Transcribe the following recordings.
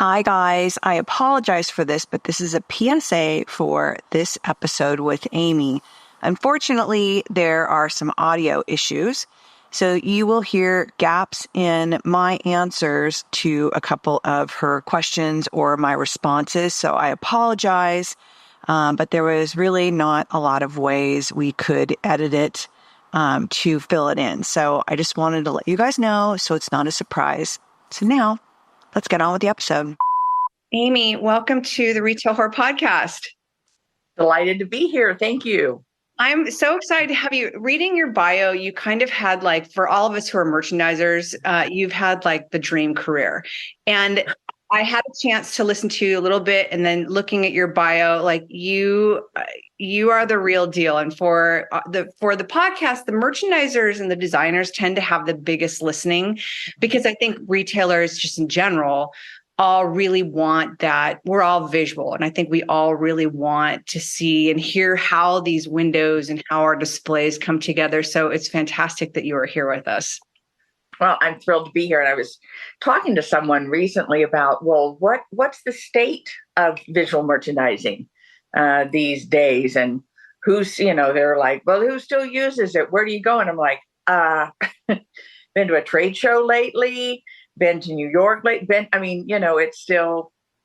Hi, guys. I apologize for this, but this is a PSA for this episode with Amy. Unfortunately, there are some audio issues, so you will hear gaps in my answers to a couple of her questions or my responses, so I apologize, but there was really not a lot of ways we could edit it to fill it in. So I just wanted to let you guys know so it's not a surprise. So now, let's get on with the episode. Amy, welcome to the Retail Horror Podcast. Delighted to be here. Thank you. I'm so excited to have you. Reading your bio, you kind of had for all of us who are merchandisers, you've had the dream career. And I had a chance to listen to you a little bit, and then looking at your bio, you are the real deal. And for the podcast, the merchandisers and the designers tend to have the biggest listening, because I think retailers just in general all really want that. We're all visual. And I think we all really want to see and hear how these windows and how our displays come together. So it's fantastic that you are here with us. Well, I'm thrilled to be here. And I was talking to someone recently about, what's the state of visual merchandising these days? And they're like, well, who still uses it? Where do you go? And I'm like, been to a trade show lately, been to New York lately.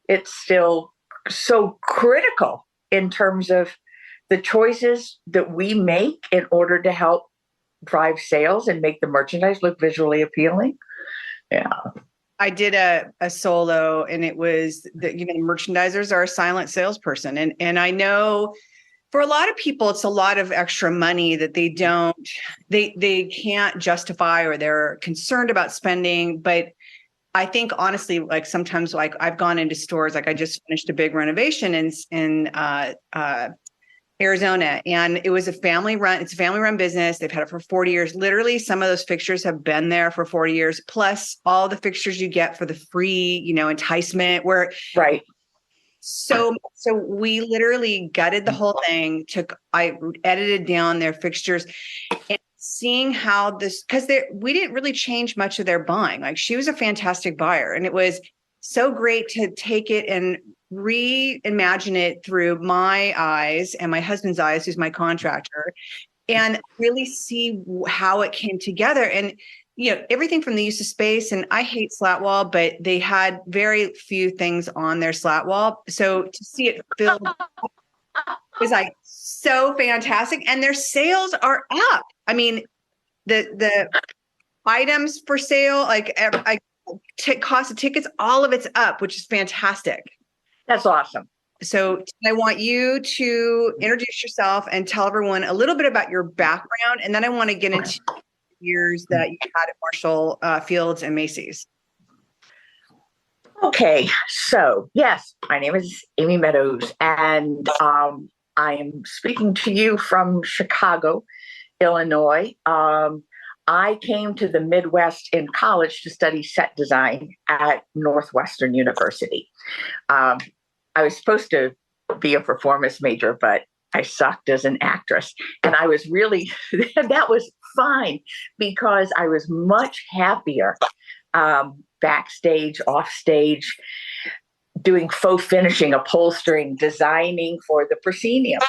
It's still so critical in terms of the choices that we make in order to help drive sales and make the merchandise look visually appealing. Yeah. I did a solo, and it was that, merchandisers are a silent salesperson. And I know for a lot of people, it's a lot of extra money that they can't justify, or they're concerned about spending. But I think honestly, sometimes I've gone into stores, I just finished a big renovation in Arizona, and it was it's a family run business. They've had it for 40 years. Literally, some of those fixtures have been there for 40 years, plus all the fixtures you get for the free, enticement, where right. So we literally gutted the whole thing. I edited down their fixtures, and seeing how because we didn't really change much of their buying. She was a fantastic buyer, and it was so great to take it and reimagine it through my eyes and my husband's eyes, who's my contractor, and really see how it came together. And everything from the use of space, and I hate slat wall, but they had very few things on their slat wall. So to see it filled was so fantastic. And their sales are up. I mean, the items for sale, cost of tickets, all of it's up, which is fantastic. That's awesome. So I want you to introduce yourself and tell everyone a little bit about your background. And then I want to get into years that you had at Marshall Fields and Macy's. Okay, so yes, my name is Amy Meadows, and I am speaking to you from Chicago, Illinois. I came to the Midwest in college to study set design at Northwestern University. I was supposed to be a performance major, but I sucked as an actress. And I was really, that was fine, because I was much happier backstage, offstage, doing faux finishing, upholstering, designing for the proscenium,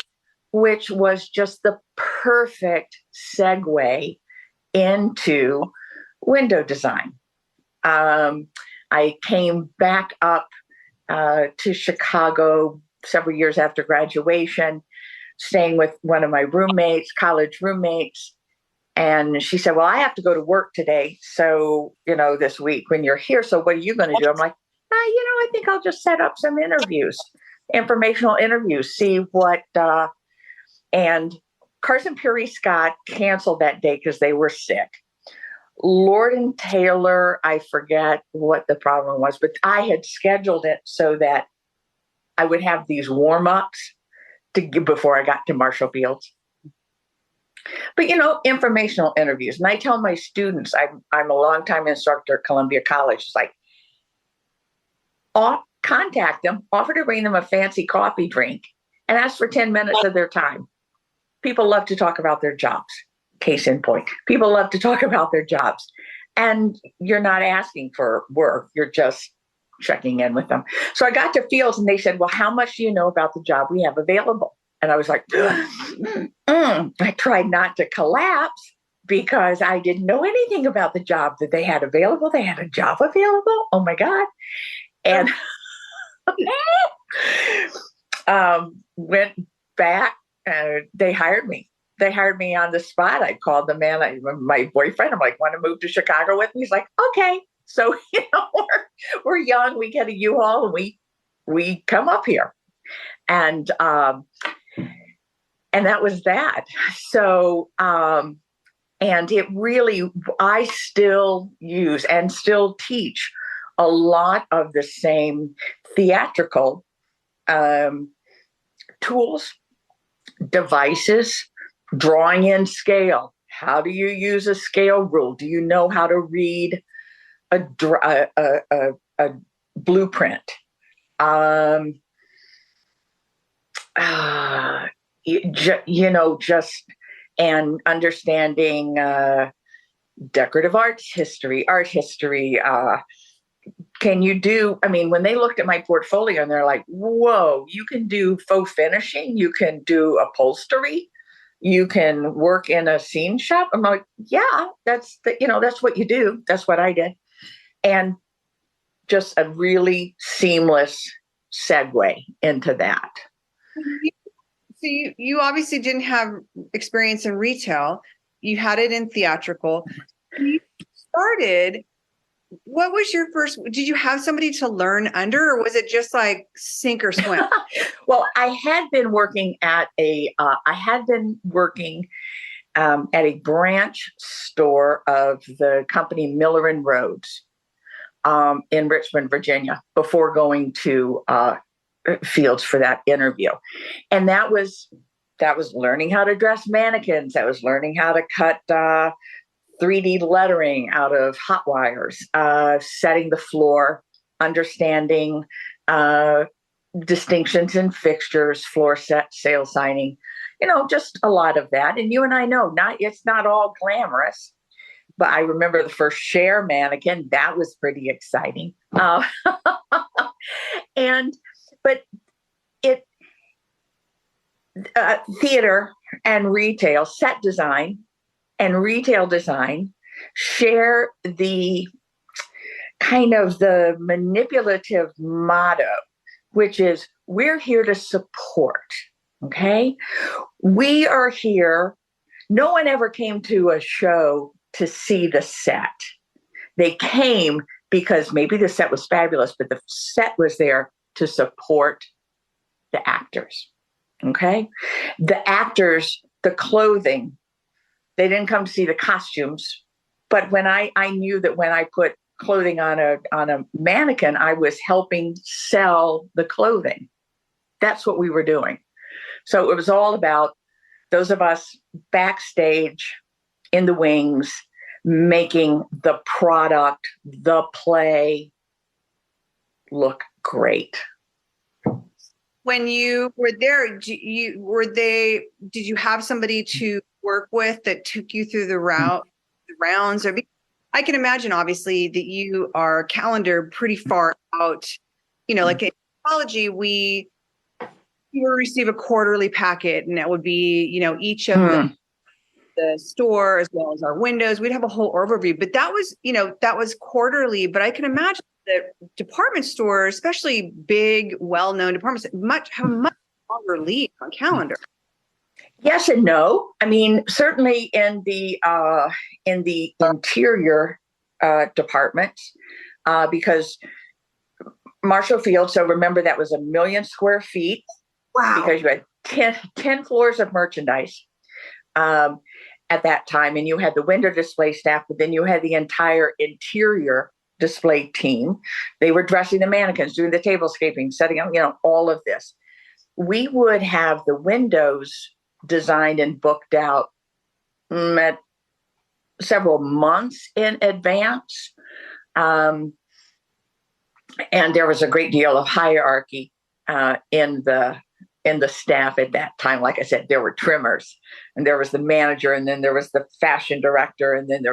which was just the perfect segue into window design. I came back up to Chicago several years after graduation, staying with one of my college roommates. And she said, well, I have to go to work today. So, this week when you're here, so what are you going to do? I'm like, I think I'll just set up some informational interviews, see what, and Carson Peary Scott canceled that day because they were sick. Lord and Taylor, I forget what the problem was, but I had scheduled it so that I would have these warm-ups before I got to Marshall Fields. But, informational interviews. And I tell my students, I'm a longtime instructor at Columbia College. It's like, contact them, offer to bring them a fancy coffee drink, and ask for 10 minutes of their time. People love to talk about their jobs. Case in point. People love to talk about their jobs. And you're not asking for work. You're just checking in with them. So I got to Fields and they said, well, how much do you know about the job we have available? And I was like, I tried not to collapse because I didn't know anything about the job that they had available. They had a job available. Oh my God. And went back. They hired me. They hired me on the spot. I called the man, my boyfriend. I'm like, want to move to Chicago with me? He's like, okay. So, we're young. We get a U-Haul and we come up here. And that was that. So, and it really, I still use and still teach a lot of the same theatrical tools, devices, drawing in scale. How do you use a scale rule? Do you know how to read a blueprint? Just and understanding decorative art history. Can you do, when they looked at my portfolio and they're like, whoa, you can do faux finishing, you can do upholstery, you can work in a scene shop. I'm like, yeah, that's what you do. That's what I did. And just a really seamless segue into that. So you obviously didn't have experience in retail. You had it in theatrical. You started, what was your first, did you have somebody to learn under, or was it just like sink or swim? Well, I had been working at a branch store of the company Miller and Rhodes in Richmond, Virginia, before going to Fields for that interview. And that was learning how to dress mannequins. That was learning how to cut 3D lettering out of hot wires, setting the floor, understanding distinctions in fixtures, floor set, sale signing, just a lot of that. And you and I know it's not all glamorous, but I remember the first Cher mannequin. That was pretty exciting. But theater and retail, set design and retail design share the kind of the manipulative motto, which is we're here to support. Okay. We are here. No one ever came to a show to see the set. They came because maybe the set was fabulous, but the set was there to support the actors. Okay. The actors, the clothing, they didn't come to see the costumes. But when I knew that when I put clothing on a mannequin, I was helping sell the clothing. That's what we were doing. So it was all about those of us backstage in the wings, making the product, the play look great. When you were there, did you have somebody to work with that took you through the rounds? I can imagine, obviously, that you are calendared pretty far out. Like in psychology, we will receive a quarterly packet, and that would be, each of the store as well as our windows. We'd have a whole overview, but that was quarterly. But I can imagine that department stores, especially big, well-known departments, have a much longer lead on calendar. Yes and no. Certainly in the interior departments, because Marshall Field. So remember, that was 1 million square feet. Wow. Because you had 10 floors of merchandise at that time, and you had the window display staff, but then you had the entire interior display team. They were dressing the mannequins, doing the tablescaping, setting up, all of this. We would have the windows designed and booked out at several months in advance. And there was a great deal of hierarchy in the staff at that time. Like I said, there were trimmers, and there was the manager, and then there was the fashion director, and then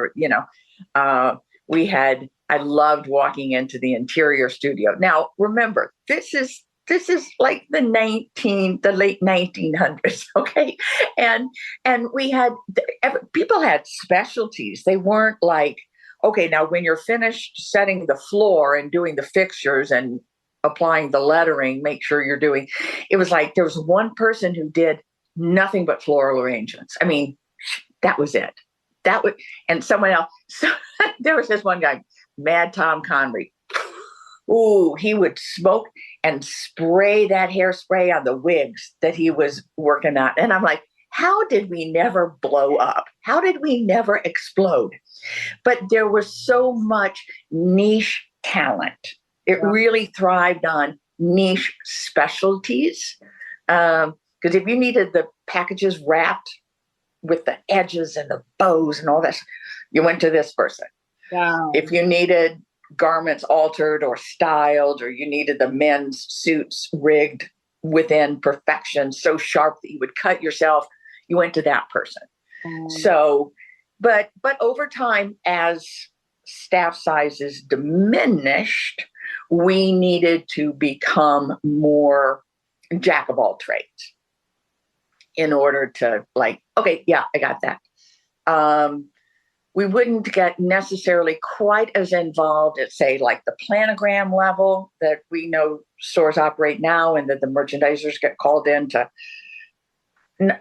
we had I loved walking into the interior studio. Now, remember, this is like the late 1900s, okay? And we had people had specialties. They weren't like, okay, now when you're finished setting the floor and doing the fixtures and applying the lettering, make sure you're doing. It was like there was one person who did nothing but floral arrangements. I mean, that was it. That would, and someone else. So there was this one guy, Mad Tom Conry. Ooh, he would smoke and spray that hairspray on the wigs that he was working on. And I'm like, how did we never blow up? How did we never explode? But there was so much niche talent. It really thrived on niche specialties. Because if you needed the packages wrapped with the edges and the bows and all this, you went to this person. Wow. If you needed garments altered or styled, or you needed the men's suits rigged within perfection, so sharp that you would cut yourself, you went to that person. So, but over time, as staff sizes diminished, we needed to become more jack of all trades in order to like, okay, yeah, I got that. We wouldn't get necessarily quite as involved at, say, like the planogram level that we know stores operate now, and that the merchandisers get called in to.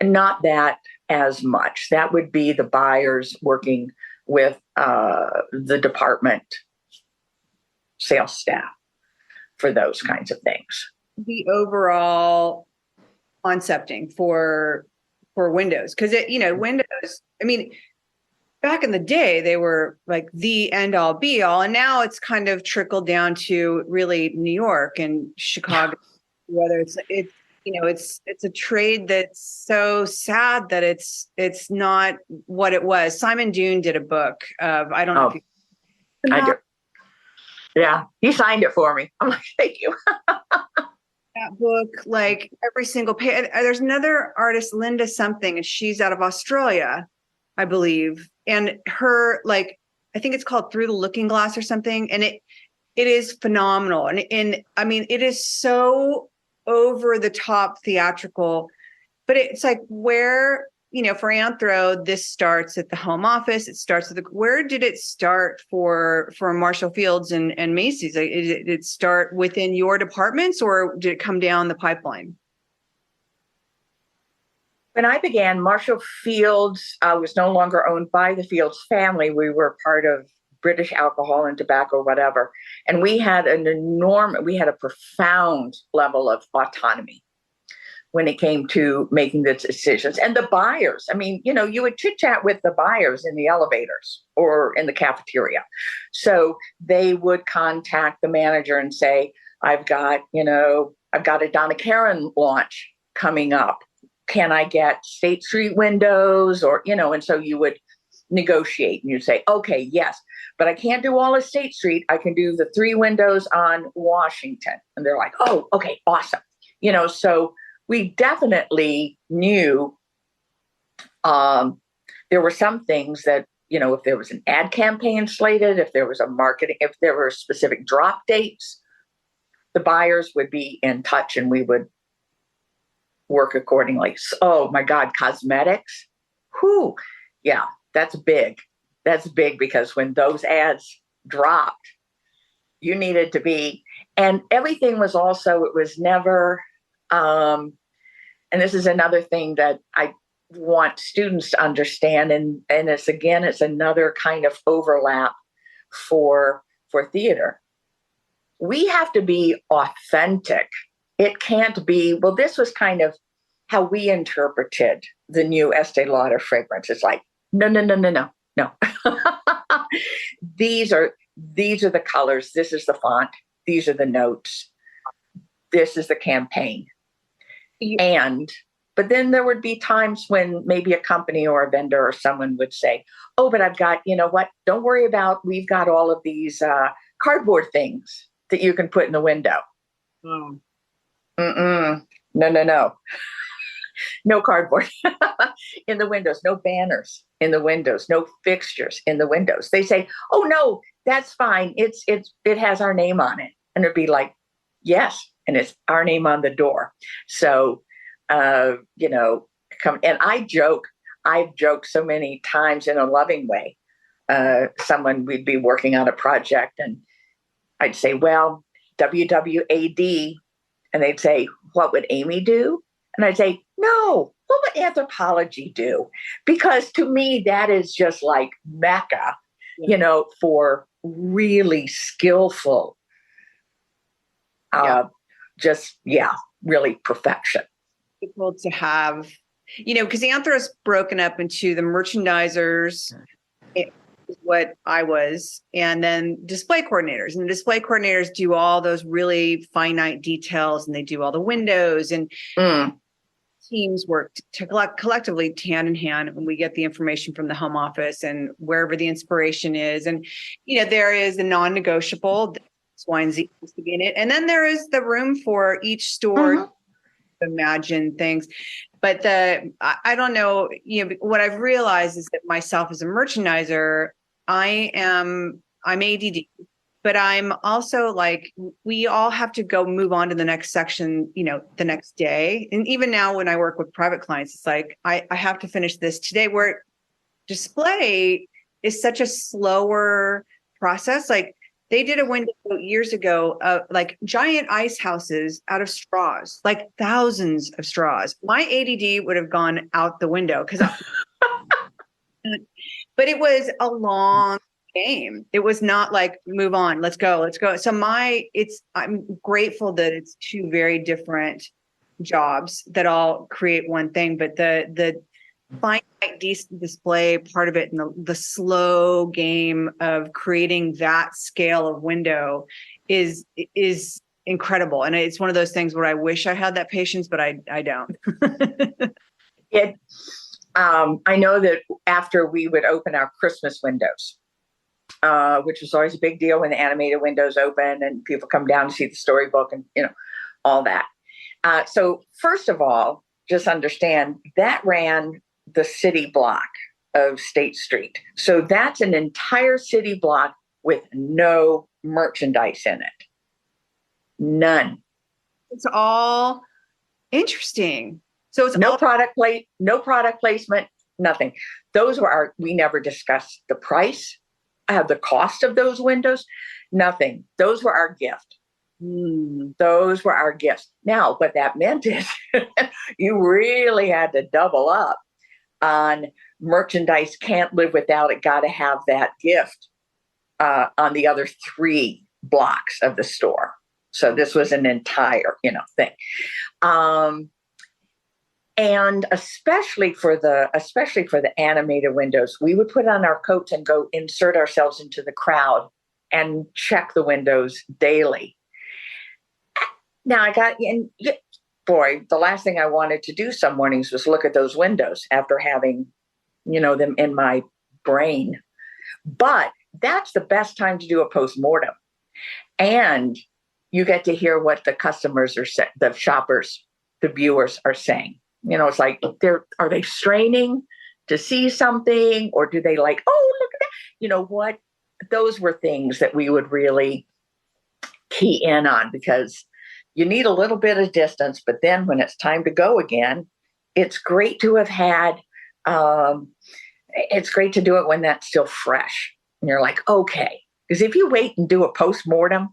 Not that as much. That would be the buyers working with the department sales staff for those kinds of things. The overall concepting for windows, because windows, I mean, back in the day they were like the end all be all, and now it's kind of trickled down to really New York and Chicago. Whether it's a trade that's so sad that it's not what it was. Simon Dune did a book of, I don't know if you, I do. Yeah, he signed it for me. I'm like, thank you. that book, like every single page. There's another artist, Linda something, and she's out of Australia, I believe. And her, like, I think it's called Through the Looking Glass or something. And it is phenomenal. And I mean, it is so over the top theatrical, but it's like where, for Anthro, this starts at the home office. It starts at where did it start for Marshall Fields and Macy's? Like, did it start within your departments, or did it come down the pipeline? When I began, Marshall Fields was no longer owned by the Fields family. We were part of British Alcohol and Tobacco, whatever. And we had a profound level of autonomy when it came to making the decisions. And the buyers, I mean, you would chit chat with the buyers in the elevators or in the cafeteria. So they would contact the manager and say, I've got a Donna Karan launch coming up. Can I get State Street windows? Or, and so you would negotiate and you'd say, okay, yes, but I can't do all of State Street. I can do the 3 windows on Washington. And they're like, oh, okay, awesome. So we definitely knew there were some things that, if there was an ad campaign slated, if there was a marketing, if there were specific drop dates, the buyers would be in touch and we would work accordingly. So, oh my God, cosmetics. Whew. Yeah, that's big. That's big, because when those ads dropped, you needed to be, and everything was also, it was never, and this is another thing that I want students to understand. And it's another kind of overlap for theater. We have to be authentic. It can't be, well, this was kind of how we interpreted the new Estee Lauder fragrance. It's like, no. These are the colors. This is the font. These are the notes. This is the campaign. But then there would be times when maybe a company or a vendor or someone would say, oh, but I've got, what, don't worry about, we've got all of these cardboard things that you can put in the window. No. No cardboard in the windows, no banners in the windows, no fixtures in the windows. They say, oh no, that's fine. It has our name on it. And it'd be like, yes. And it's our name on the door. So, come, and I've joked so many times in a loving way. We'd be working on a project and I'd say, well, WWAD. And they'd say, what would Amy do? And I'd say, no, what would anthropology do? Because to me, that is just like Mecca, for really skillful, really perfection. People to have, because Anthro's broken up into the merchandisers, is what I was, and then display coordinators. And the display coordinators do all those really finite details, and they do all the windows, and teams work to collectively hand in hand, and we get the information from the home office and wherever the inspiration is. And there is the non-negotiable, X, Y, and Z to be in it, and then there is the room for each store to imagine things. But I don't know, what I've realized is that myself as a merchandiser, I'm ADD, but I'm also like, we all have to go move on to the next section, the next day. And even now when I work with private clients, it's like, I have to finish this today, where display is such a slower process. Like, they did a window years ago, like giant ice houses out of straws, like thousands of straws. My ADD would have gone out the window but it was a long game. It was not like, move on, let's go. So I'm grateful that it's two very different jobs that all create one thing, but the finite display part of it and the slow game of creating that scale of window is incredible. And it's one of those things where I wish I had that patience, but I don't. I know that after we would open our Christmas windows, which was always a big deal when the animated windows open and people come down to see the storybook and all that. So first of all, just understand that ran the city block of State Street. So that's an entire city block with no merchandise in it. None. It's all interesting. So it's no product placement, nothing. We never discussed the price, the cost of those windows, nothing. Those were our gift. Those were our gifts. Now, what that meant is you really had to double up on merchandise. Can't live without it. Got to have that gift on the other 3 blocks of the store. So this was an entire, thing. And especially for the animated windows, we would put on our coats and go insert ourselves into the crowd and check the windows daily. Now the last thing I wanted to do some mornings was look at those windows after having, them in my brain. But that's the best time to do a postmortem. And you get to hear what the customers the shoppers, the viewers are saying. It's like, are they straining to see something, or do they like, oh, look at that? What? Those were things that we would really key in on, because you need a little bit of distance, but then when it's time to go again, it's great to have had, it's great to do it when that's still fresh. And you're like, okay, because if you wait and do a postmortem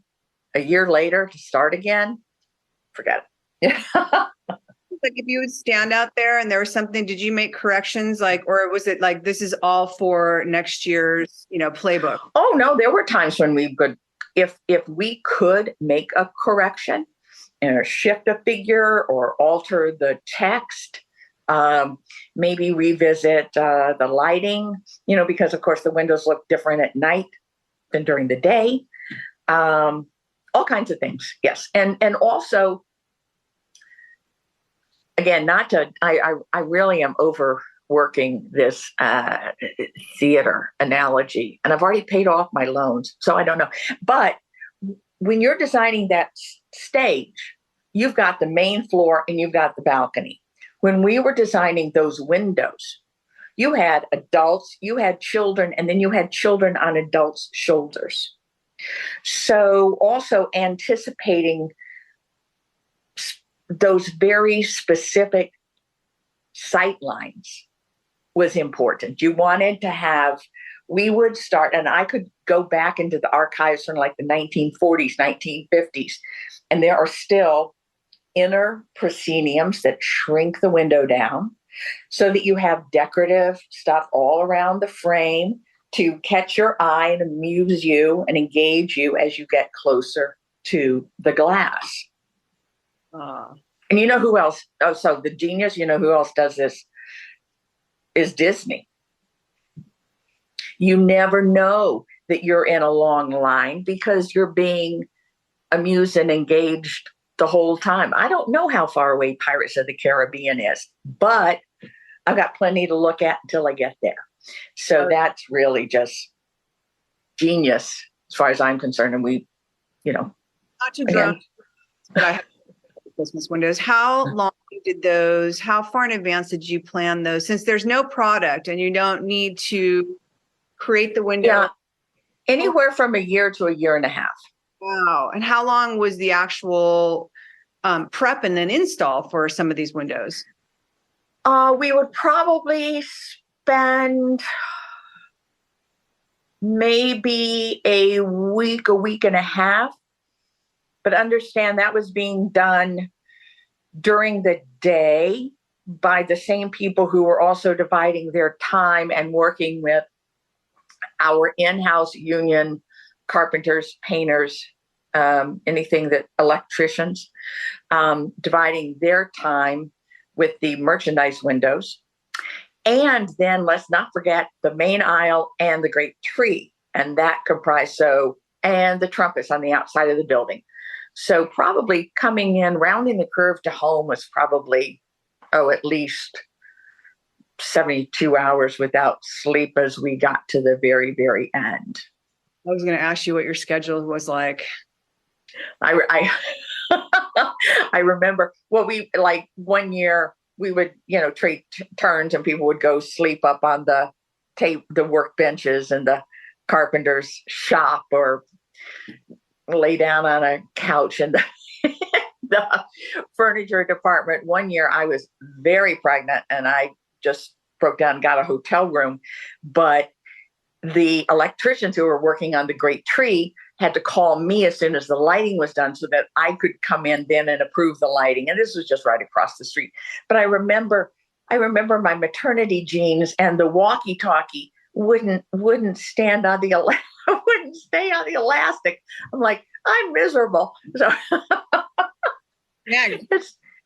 a year later to start again, forget it. Like, if you would stand out there and there was something, did you make corrections, or was it like, this is all for next year's, playbook? Oh no, there were times when we could, if we could make a correction and shift a figure or alter the text, maybe revisit the lighting, because of course the windows look different at night than during the day. All kinds of things. Yes. And also, again, I really am overworking this theater analogy, and I've already paid off my loans, so I don't know. But when you're designing that stage, you've got the main floor and you've got the balcony. When we were designing those windows, You had adults, you had children, and then you had children on adults' shoulders. So also anticipating those very specific sight lines was important. You wanted to have, we would start, and I could go back into the archives from like the 1940s, 1950s, and there are still inner prosceniums that shrink the window down so that you have decorative stuff all around the frame to catch your eye and amuse you and engage you as you get closer to the glass. And you know who else? Oh, so the genius, you know who else does this? Is Disney. You never know that you're in a long line because you're being amused and engaged the whole time. I don't know how far away Pirates of the Caribbean is, but I've got plenty to look at until I get there. So that's really just genius as far as I'm concerned. And we, not to drone, but I have Christmas windows. How long how far in advance did you plan those? Since there's no product and you don't need to create the window. Yeah, anywhere from a year to a year and a half. Wow. And how long was the actual prep and then install for some of these windows? We would probably spend maybe a week and a half, but understand that was being done during the day by the same people who were also dividing their time and working with our in-house union carpenters, painters, anything that electricians, dividing their time with the merchandise windows. And then let's not forget the main aisle and the great tree. And that comprised and the trumpets on the outside of the building. So probably coming in, rounding the curve to home was probably, at least 72 hours without sleep as we got to the very, very end. I was going to ask you what your schedule was like. I remember, we like one year we would, trade turns and people would go sleep up on the work benches in the carpenter's shop or lay down on a couch in the furniture department. One year I was very pregnant and I just broke down and got a hotel room, but the electricians who were working on the great tree had to call me as soon as the lighting was done so that I could come in then and approve the lighting. And this was just right across the street. But I remember my maternity jeans and the walkie-talkie wouldn't stand on the wouldn't stay on the elastic. I'm like, I'm miserable. So yeah,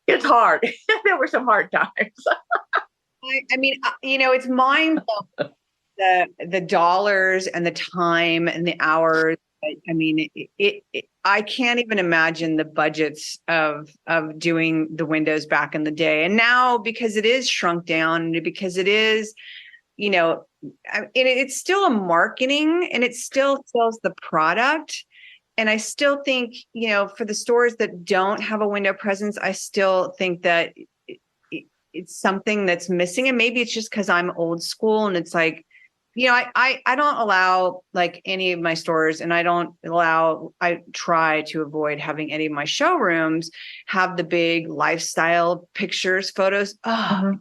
it's hard. There were some hard times. I mean, it's mind-blowing the dollars and the time and the hours. I mean, I can't even imagine the budgets of doing the windows back in the day. And now, because it is shrunk down, because it is, it's still a marketing and it still sells the product. And I still think, for the stores that don't have a window presence, I still think that it's something that's missing. And maybe it's just because I'm old school and it's like, I don't allow like any of my stores, and I try to avoid having any of my showrooms have the big lifestyle pictures, photos. Oh.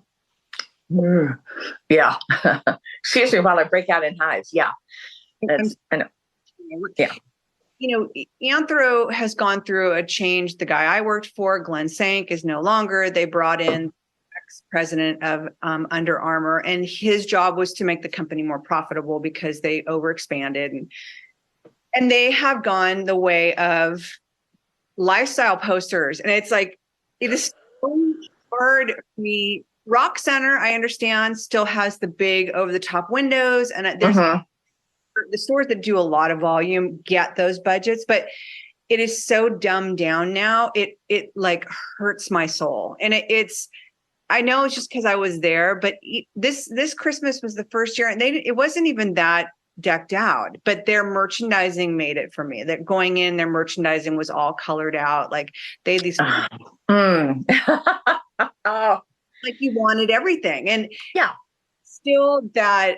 Yeah. Excuse me while I break out in hives. Yeah. I know. Yeah. Anthro has gone through a change. The guy I worked for, Glenn Sank, is no longer. They brought in ex-president of Under Armour, and his job was to make the company more profitable because they overexpanded. And they have gone the way of lifestyle posters. And it's like, it is so hard for me. Rock Center, I understand, still has the big over-the-top windows. And there's the stores that do a lot of volume get those budgets, but it is so dumbed down now. It like hurts my soul. And it's, I know it's just because I was there, but this Christmas was the first year, and it wasn't even that decked out, but their merchandising made it for me. That going in, their merchandising was all colored out, like they had these like you wanted everything, and yeah, still that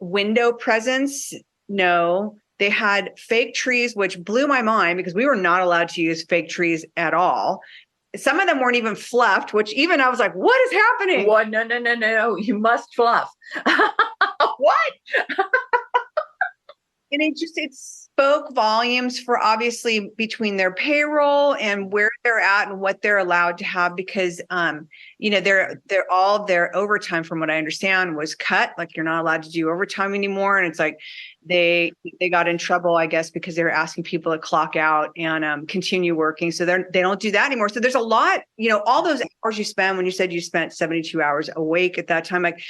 window presence. No, they had fake trees, which blew my mind because we were not allowed to use fake trees at all. Some of them weren't even fluffed, which even I was like, what is happening? What? No. You must fluff. What? And it spoke volumes for obviously between their payroll and where they're at and what they're allowed to have, because they're all their overtime, from what I understand, was cut. Like, you're not allowed to do overtime anymore. And it's like they got in trouble, I guess, because they were asking people to clock out and continue working. So they don't do that anymore. So there's a lot, all those hours you spend, when you said you spent 72 hours awake at that time, like,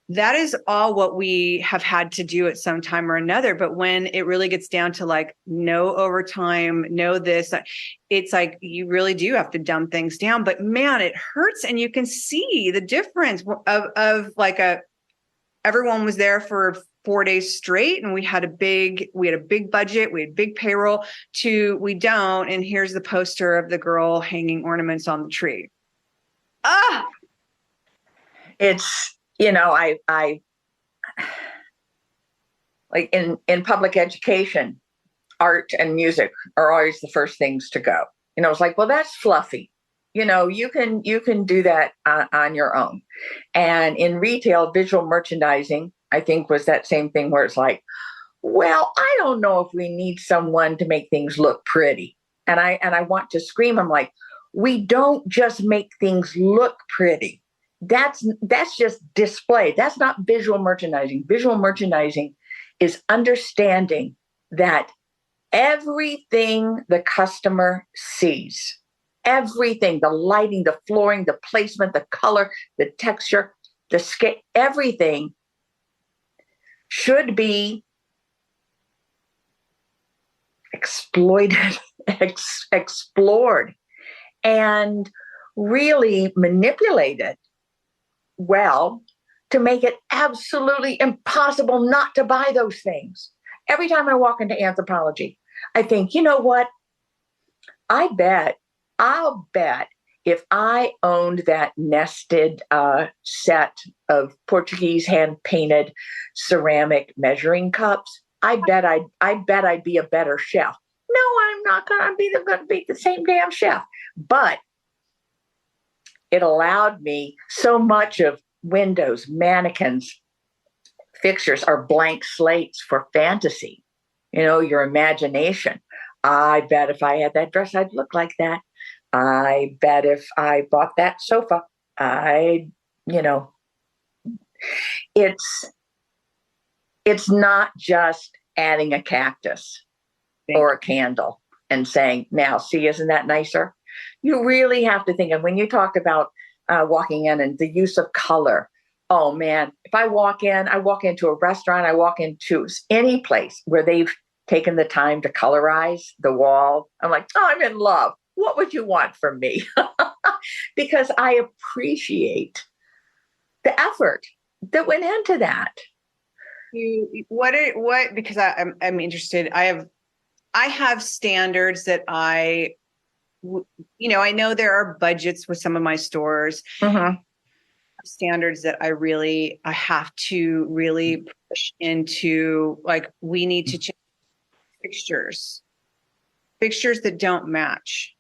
that is all what we have had to do at some time or another. But when it really gets down to like no overtime, no this, it's like you really do have to dumb things down. But man, it hurts. And you can see the difference of like everyone was there for 4 days straight, and we had a big budget, we had big payroll, to we don't. And here's the poster of the girl hanging ornaments on the tree. It's, I like in public education, art and music are always the first things to go. It's like, well, that's fluffy. You can do that on your own. And in retail, visual merchandising, I think, was that same thing where it's like, well, I don't know if we need someone to make things look pretty. And I want to scream. I'm like, we don't just make things look pretty. That's just display. That's not visual merchandising. Visual merchandising is understanding that everything the customer sees, everything, the lighting, the flooring, the placement, the color, the texture, the scale, everything should be exploited, explored, and really manipulated well to make it absolutely impossible not to buy those things. Every time I walk into Anthropologie, I think, you know what? I'll bet if I owned that nested set of Portuguese hand-painted ceramic measuring cups, I bet I'd be a better chef. No, I'm not going to be the same damn chef. But it allowed me so much of windows, mannequins, fixtures are blank slates for fantasy, your imagination. I bet if I had that dress, I'd look like that. I bet if I bought that sofa, it's not just adding a cactus or a candle and saying, now, see, isn't that nicer? You really have to think of, when you talk about walking in and the use of color. Oh man, if I walk into a restaurant, I walk into any place where they've taken the time to colorize the wall, I'm like, oh, I'm in love. What would you want from me? Because I appreciate the effort that went into that. Because I'm interested. I have standards that I know there are budgets with some of my stores, standards that I have to really push into. Like, we need to change fixtures that don't match.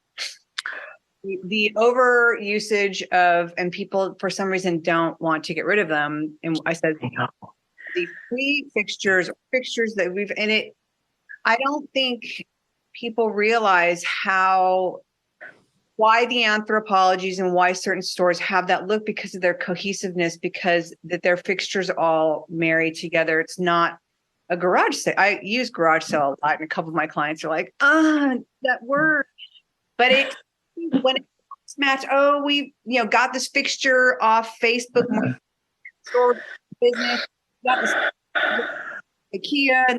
The over usage of, and people for some reason don't want to get rid of them. And I said, the free fixtures that I don't think people realize why the Anthropologies and why certain stores have that look, because of their cohesiveness, because that their fixtures all marry together. It's not a garage sale. I use garage sale a lot, and a couple of my clients are like, that word. But when it's matched, we got this fixture off Facebook store business, got this IKEA.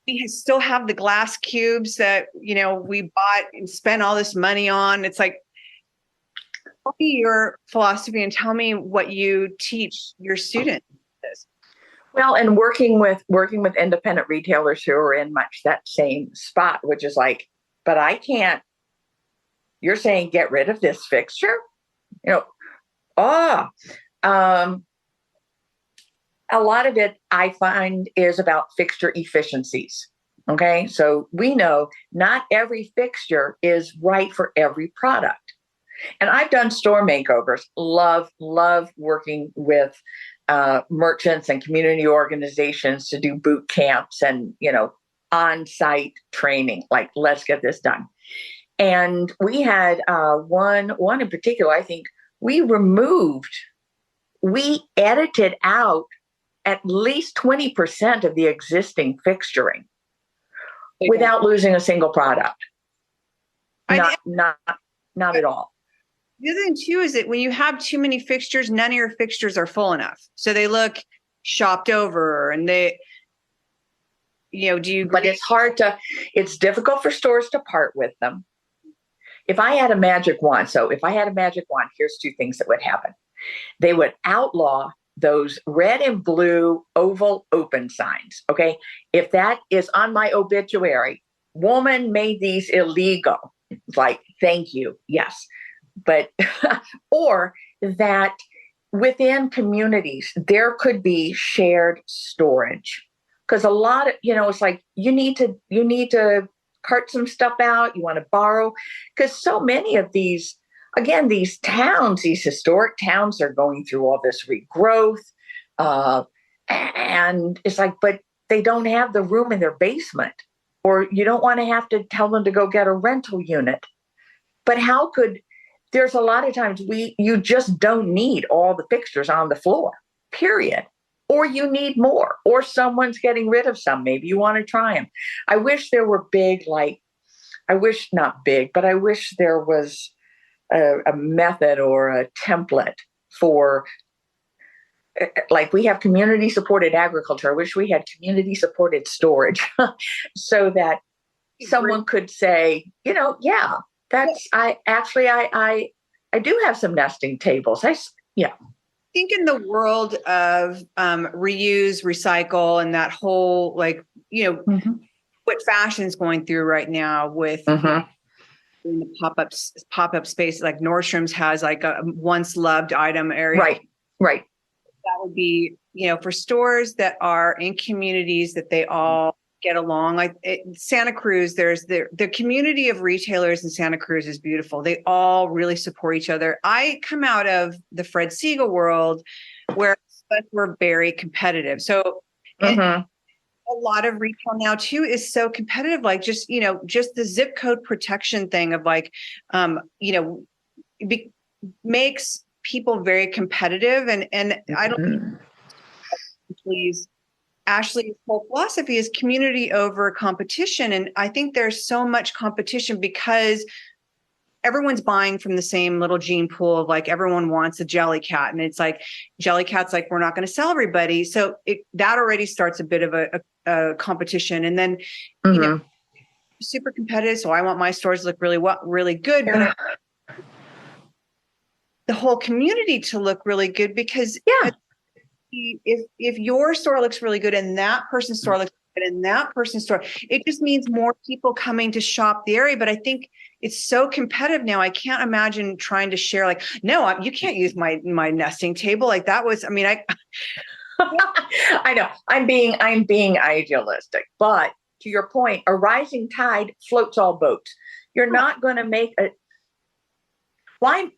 We still have the glass cubes that, we bought and spent all this money on. It's like, tell me your philosophy and tell me what you teach your students. Well, and working with independent retailers who are in much that same spot, which is like, but I can't, you're saying get rid of this fixture? Um, a lot of it I find is about fixture efficiencies. Okay. So we know not every fixture is right for every product. And I've done store makeovers, love working with merchants and community organizations to do boot camps and, on-site training, like, let's get this done. And we had one in particular, I think we edited out at least 20% of the existing fixturing without losing a single product. Not at all. The other thing too is that when you have too many fixtures, none of your fixtures are full enough. So they look shopped over and do you agree? But it's difficult for stores to part with them. If I had a magic wand, here's two things that would happen. They would outlaw those red and blue oval open signs. Okay. If that is on my obituary, woman made these illegal. It's like, thank you. Yes. But, or that within communities, there could be shared storage. Because a lot of, it's like you need to cart some stuff out, you want to borrow. Because so many of these, again, these historic towns are going through all this regrowth. And it's like, but they don't have the room in their basement, or you don't want to have to tell them to go get a rental unit. But there's a lot of times you just don't need all the fixtures on the floor, period. Or you need more, or someone's getting rid of some. Maybe you want to try them. I wish there were not big, but I wish there was a method or a template for, like, we have community supported agriculture. I wish we had community supported storage so that someone could say, I do have some nesting tables. I think in the world of reuse, recycle, and that whole, what fashion's going through right now with in the pop-up space, like Nordstrom's has like a once loved item area. Right. That would be, for stores that are in communities that they all get along. Like Santa Cruz, there's the community of retailers in Santa Cruz is beautiful. They all really support each other. I come out of the Fred Siegel world where we're very competitive. So a lot of retail now too is so competitive, like just the zip code protection thing of like, makes people very competitive. And I don't please. Ashley's whole philosophy is community over competition. And I think there's so much competition because everyone's buying from the same little gene pool of like, everyone wants a Jellycat. And it's like, Jellycat's like, we're not going to sell everybody. So that already starts a bit of a competition. And then, super competitive. So I want my stores to look really good. But the whole community to look really good because if your store looks really good and that person's store looks good and that person's store, it just means more people coming to shop the area. But I think it's so competitive now. I can't imagine trying to share like, no, you can't use my nesting table. Like that was, I I know I'm being idealistic, but to your point, a rising tide floats all boats. You're not going to make Why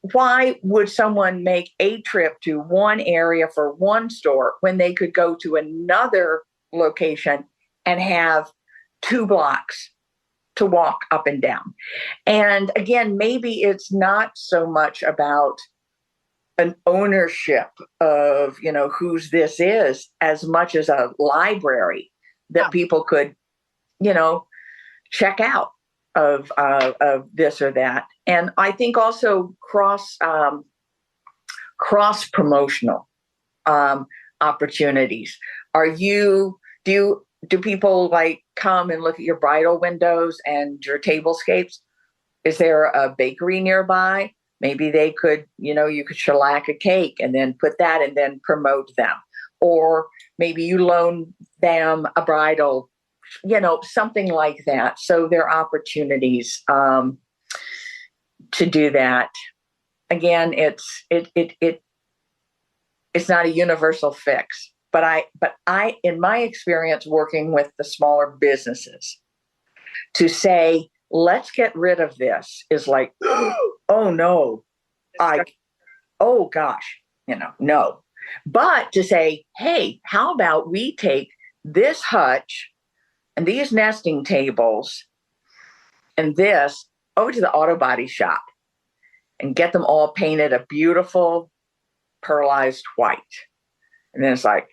would someone make a trip to one area for one store when they could go to another location and have 2 blocks to walk up and down? And again, maybe it's not so much about an ownership of, whose this is, as much as a library that people could, check out of this or that. And I think also cross promotional opportunities. Do people like come and look at your bridal windows and your tablescapes? Is there a bakery nearby? Maybe they could, you could shellac a cake and then put that and then promote them. Or maybe you loan them a bridal, something like that. So there are opportunities to do that. Again, It's not a universal fix. But I, in my experience working with the smaller businesses, to say, let's get rid of this is like, oh no, I, oh gosh, no. But to say, hey, how about we take this hutch and these nesting tables and this over to the auto body shop and get them all painted a beautiful pearlized white. And then it's like,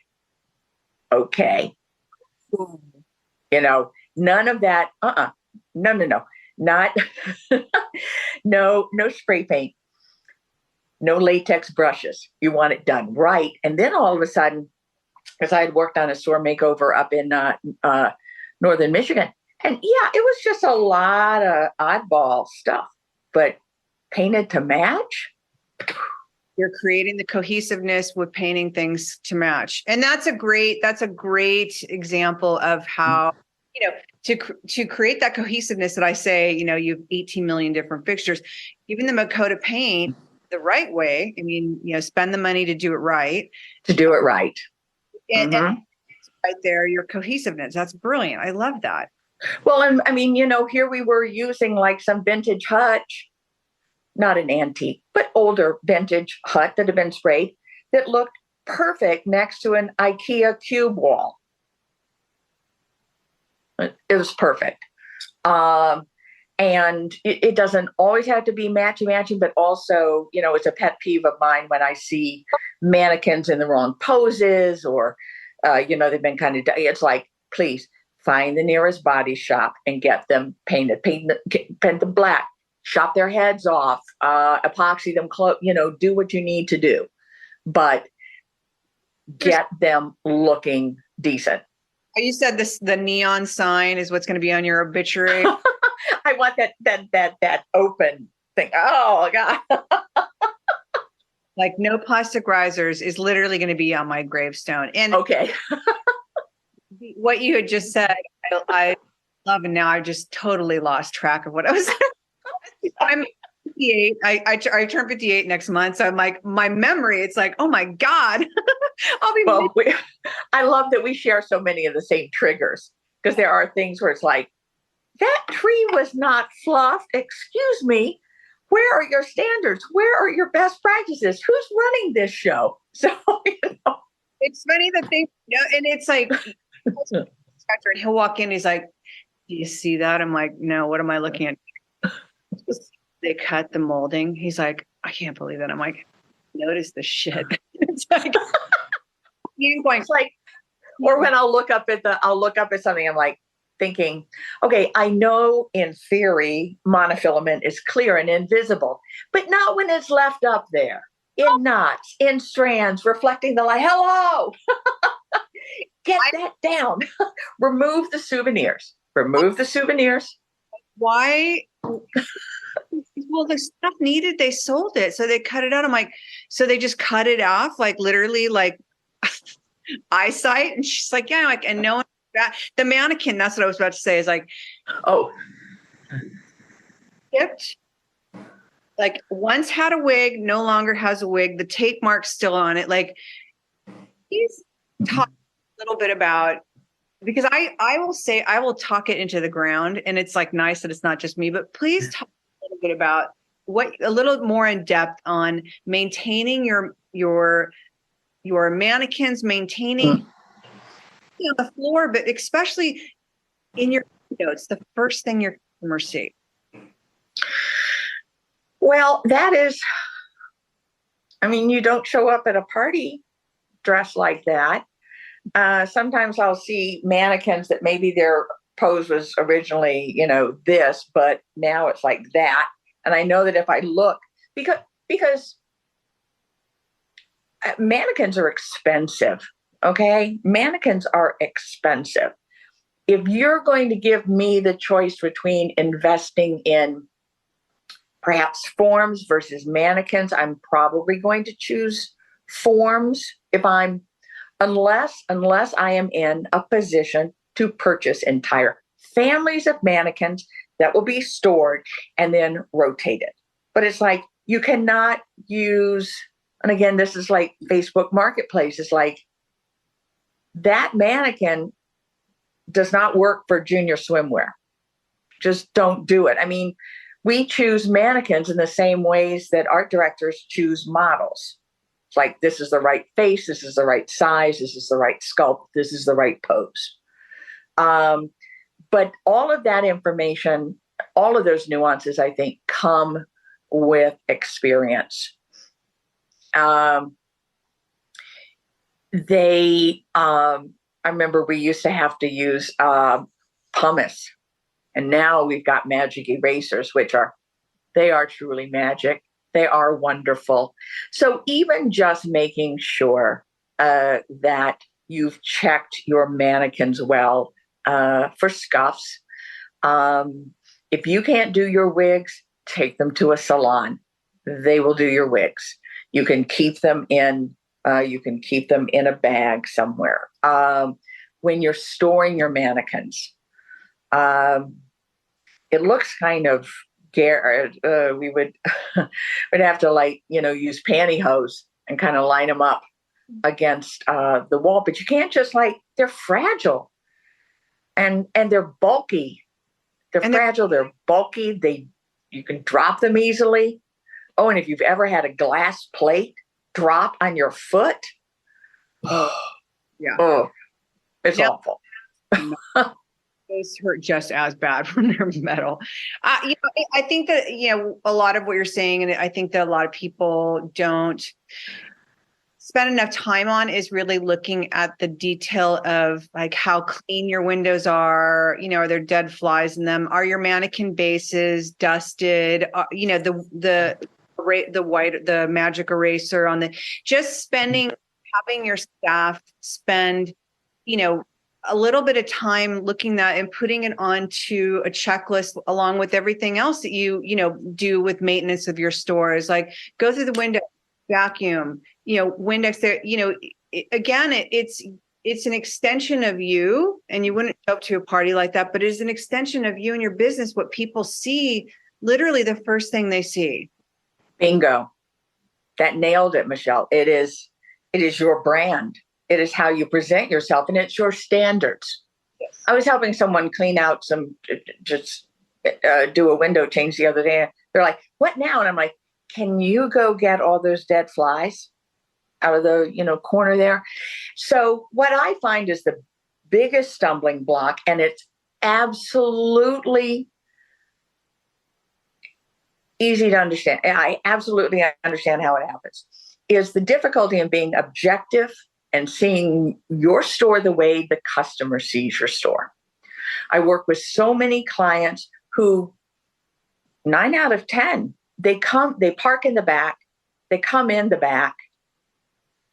okay, none of that. No, not, no spray paint, no latex brushes. You want it done right. And then all of a sudden, because I had worked on a store makeover up in northern Michigan, and yeah, it was just a lot of oddball stuff, but painted to match. You're creating the cohesiveness with painting things to match. And that's a great example of how, to create that cohesiveness that I say, you have 18 million different fixtures, giving them a coat of paint the right way. I mean, spend the money to do it right. And right there, your cohesiveness. That's brilliant. I love that. Well, and I mean, here we were using like some vintage hutch, not an antique, but older vintage hut that had been sprayed that looked perfect next to an IKEA cube wall. It was perfect. And it doesn't always have to be matchy, but also, it's a pet peeve of mine when I see mannequins in the wrong poses or, they've been kind of, it's like, please find the nearest body shop and get them painted, paint them black, chop their heads off, epoxy them, do what you need to do, but get them looking decent. You said the neon sign is what's going to be on your obituary. I want that open thing. Oh God. Like no plastic risers is literally going to be on my gravestone. And okay. What you had just said, I love, and now I just totally lost track of what I was. I'm 58. I turn 58 next month, so I'm like, my memory. It's like, oh my God, I'll be. Well, I love that we share so many of the same triggers, because there are things where it's like, that tree was not fluffed. Excuse me. Where are your standards? Where are your best practices? Who's running this show? So, it's funny the thing, and it's like, and he'll walk in. He's like, "Do you see that?" I'm like, "No. What am I looking at?" They cut the molding. He's like, "I can't believe that." I'm like, "Notice the shit." It's like, it's like, or when I'll look up at something, I'm like thinking, okay, I know in theory monofilament is clear and invisible, but not when it's left up there in knots, in strands, reflecting the light. Hello. Get that down. Remove the souvenirs. Why? Well, the stuff needed, they sold it. So they cut it out. I'm like, so they just cut it off, like literally like eyesight. And she's like, yeah, like, and no one, the mannequin, that's what I was about to say, is like, oh, skipped. Like once had a wig, no longer has a wig. The tape mark's still on it. Like he's talking a little bit about, because I will say, I will talk it into the ground, and it's like nice that it's not just me, but please talk a little bit about a little more in depth on maintaining your mannequins, maintaining the floor, but especially in your it's the first thing your customers see. Well, that is, I mean, you don't show up at a party dressed like that. Sometimes I'll see mannequins that maybe their pose was originally, this, but now it's like that. And I know that if I look, because mannequins are expensive. Okay. Mannequins are expensive. If you're going to give me the choice between investing in perhaps forms versus mannequins, I'm probably going to choose forms unless I am in a position to purchase entire families of mannequins that will be stored and then rotated. But it's like, you cannot use And again, this is like Facebook Marketplace. It's like that mannequin does not work for junior swimwear. Just don't do it. I mean, we choose mannequins in the same ways that art directors choose models. It's like, this is the right face, this is the right size, this is the right sculpt, this is the right pose. But all of that information, all of those nuances, I think, come with experience. I remember we used to have to use pumice, and now we've got magic erasers, they are truly magic. They are wonderful. So even just making sure that you've checked your mannequins well for scuffs. If you can't do your wigs, take them to a salon. They will do your wigs. You can keep them in a bag somewhere. When you're storing your mannequins, it looks kind of we would would have to use pantyhose and kind of line them up against the wall, but you can't just they're fragile and they're bulky. They're bulky. You can drop them easily. Oh, and if you've ever had a glass plate drop on your foot, it's awful. Those hurt just as bad when they're metal. I think that, a lot of what you're saying, and I think that a lot of people don't spend enough time on, is really looking at the detail of how clean your windows are. Are there dead flies in them? Are your mannequin bases dusted? The magic eraser on having your staff spend, a little bit of time looking at and putting it onto a checklist along with everything else that you do with maintenance of your stores. Like, go through the window, vacuum, Windex there, again, it's an extension of you, and you wouldn't show up to a party like that, but it is an extension of you and your business. What people see, literally the first thing they see. Bingo. That nailed it, Michelle. It is your brand. It is how you present yourself, and it's your standards. Yes. I was helping someone clean out do a window change the other day. They're like, "What now?" And I'm like, "Can you go get all those dead flies out of the corner there?" So what I find is the biggest stumbling block, and it's absolutely easy to understand. I absolutely understand how it happens. Is the difficulty in being objective and seeing your store the way the customer sees your store. I work with so many clients who 9 out of 10, they park in the back, they come in the back,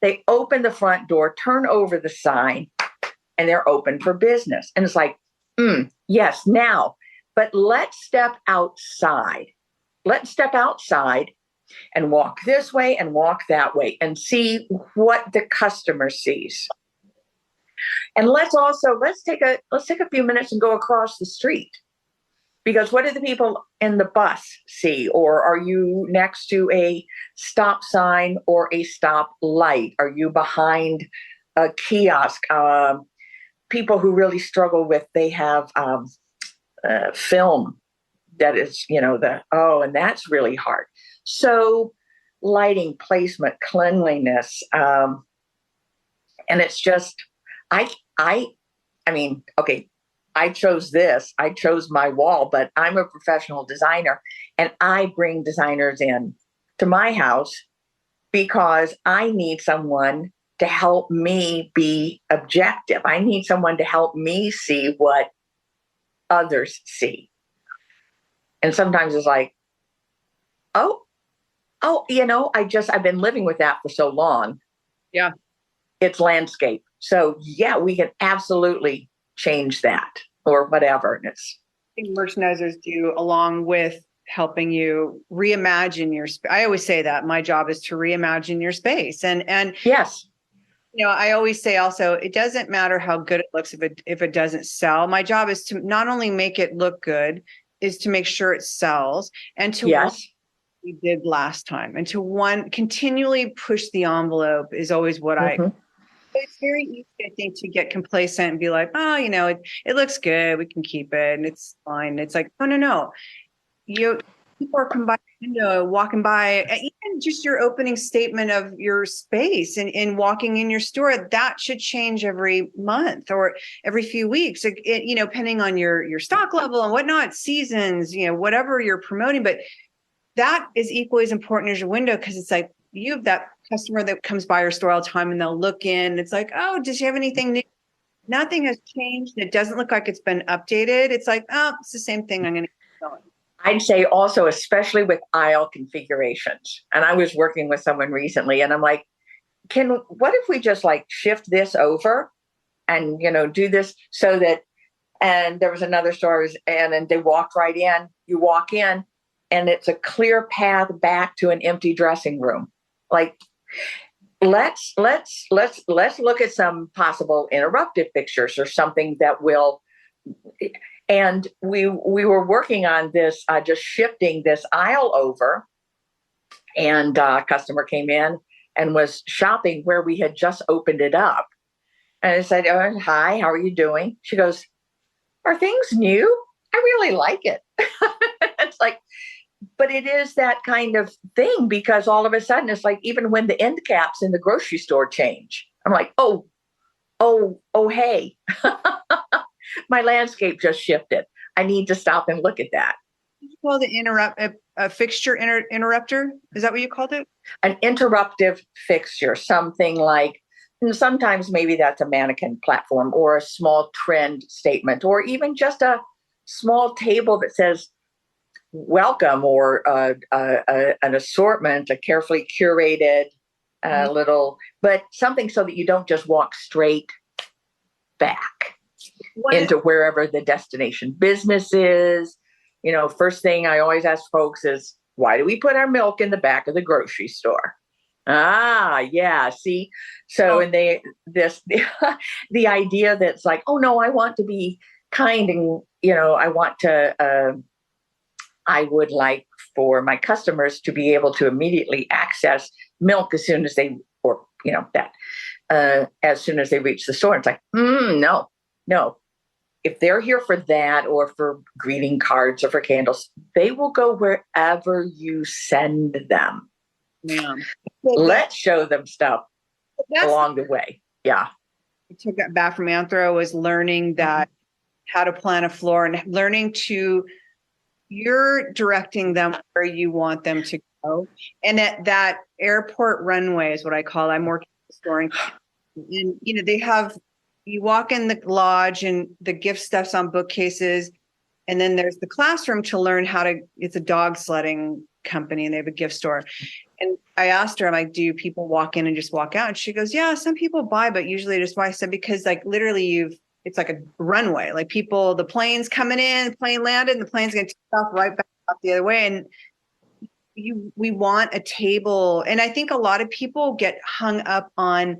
they open the front door, turn over the sign, and they're open for business. And it's like, yes, now, but let's step outside. Let's step outside and walk this way and walk that way and see what the customer sees. And let's take a few minutes and go across the street, because what do the people in the bus see? Or are you next to a stop sign or a stop light? Are you behind a kiosk? People who really struggle they have film that is, and that's really hard. So lighting, placement, cleanliness, and it's just, I mean, okay, I chose my wall, but I'm a professional designer, and I bring designers in to my house because I need someone to help me be objective. I need someone to help me see what others see. And sometimes it's like, I've been living with that for so long. Yeah. It's landscape. So yeah, we can absolutely change that or whatever. And it's, I think merchandisers do, along with helping you reimagine your space. I always say that my job is to reimagine your space. And yes. I always say also, it doesn't matter how good it looks if it doesn't sell. My job is to not only make it look good, is to make sure it sells, and to we did last time. And to continually push the envelope is always what Mhm. it's very easy, I think, to get complacent and be like, oh, it looks good. We can keep it and it's fine. It's like, no, no, no. People are coming by the window, walking by, even just your opening statement of your space and walking in your store, that should change every month or every few weeks, depending on your stock level and whatnot, seasons, whatever you're promoting. But that is equally as important as your window, because it's like you have that customer that comes by your store all the time and they'll look in. It's like, oh, does she have anything new? Nothing has changed. It doesn't look like it's been updated. It's like, oh, it's the same thing. I'm going to keep going. I'd say also, especially with aisle configurations. And I was working with someone recently and I'm like, what if we just like shift this over and, do this so that, and there was another store and they walked right in, you walk in and it's a clear path back to an empty dressing room. Like, let's look at some possible interruptive fixtures or something that will. And we were working on this, just shifting this aisle over, and a customer came in and was shopping where we had just opened it up. And I said, oh, hi, how are you doing? She goes, are things new? I really like it. It's like, but it is that kind of thing, because all of a sudden it's like, even when the end caps in the grocery store change, I'm like, oh, hey, my landscape just shifted. I need to stop and look at that. You call the a fixture interrupter? Is that what you called it? An interruptive fixture, something like, sometimes maybe that's a mannequin platform or a small trend statement, or even just a small table that says welcome, or an assortment, a carefully curated little, but something so that you don't just walk straight back into wherever the destination business is. First thing I always ask folks is, why do we put our milk in the back of the grocery store? Ah, yeah. See, so, and the idea that's like, oh no, I want to be kind, and I would like for my customers to be able to immediately access milk as soon as they, as soon as they reach the store. It's like, no. If they're here for that, or for greeting cards, or for candles, they will go wherever you send them. Yeah. Let's show them stuff along the way. Yeah. I took that back from Anthro, was learning that how to plan a floor, and learning you're directing them where you want them to go. And that airport runway is what I call it. I'm working at the store, and they have, you walk in the lodge and the gift stuff's on bookcases. And then there's the classroom to learn it's a dog sledding company and they have a gift store. And I asked her, I'm like, do people walk in and just walk out? And she goes, yeah, some people buy, but usually just buy. I said, because like literally it's like a runway, like the plane's coming in, the plane landed, and the plane's going to take off right back out the other way. And we want a table. And I think a lot of people get hung up on